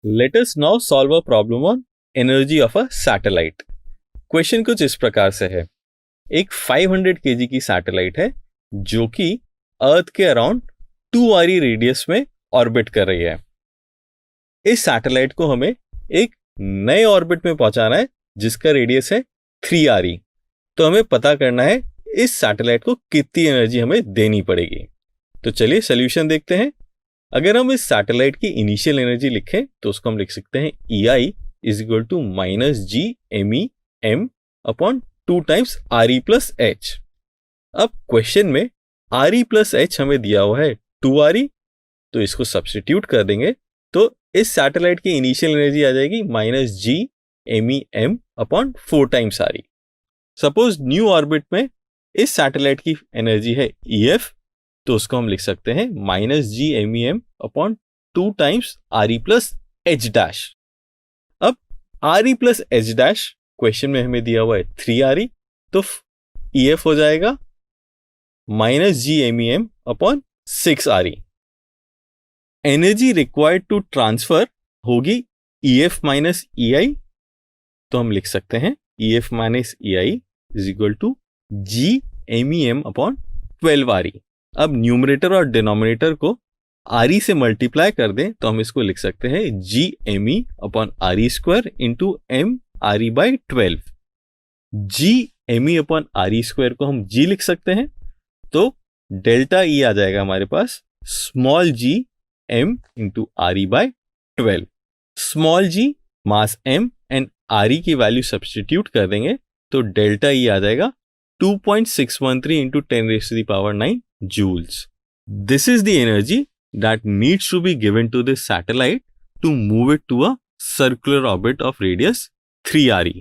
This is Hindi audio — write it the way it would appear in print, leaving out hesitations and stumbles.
Let us now solve a problem on energy of a satellite. Question कुछ इस प्रकार से है। एक 500 kg की सैटेलाइट है जो कि अर्थ के अराउंड 2 RE रेडियस में ऑर्बिट कर रही है। इस सैटेलाइट को हमें एक नए ऑर्बिट में पहुंचाना है जिसका रेडियस है 3 RE। तो हमें पता करना है इस सैटेलाइट को कितनी एनर्जी हमें देनी पड़ेगी। तो चलिए सॉल्यूशन देखते हैं। अगर हम इस सैटेलाइट की इनिशियल एनर्जी लिखें तो उसको हम लिख सकते हैं EI is equal to -G MEM upon 2 times RE plus H। अब क्वेश्चन में RE प्लस H हमें दिया हुआ है 2 RE, तो इसको सब्स्टिट्यूट कर देंगे तो इस सैटेलाइट की इनिशियल एनर्जी आ जाएगी -G MEM upon 4 times RE। Suppose new orbit में इस सैटेलाइट की एनर्जी है EF, तो उसको हम लिख सकते हैं -G MEM upon 2 times RE plus H dash. अब RE plus H dash question में हमें दिया हुआ है 3 RE, तो EF हो जाएगा -G MEM upon 6 RE। Energy required to transfer होगी EF माइनस EI, तो हम लिख सकते हैं EF minus EI is equal to G MEM upon 12 RE। अब न्यूमरेटर और डिनोमिनेटर को RE से मल्टीप्लाई कर दें तो हम इसको लिख सकते हैं G ME upon RE square into M RE by 12। G ME upon RE square को हम G लिख सकते हैं, तो डेल्टा E आ जाएगा हमारे पास small g M into RE by 12। Small g mass M and RE की वैल्यू सब्स्टिट्यूट कर देंगे तो डेल्टा E आ जाएगा 2.613 into 10 raised to the power 9 joules. This is the energy that needs to be given to this satellite to move it to a circular orbit of radius 3 RE.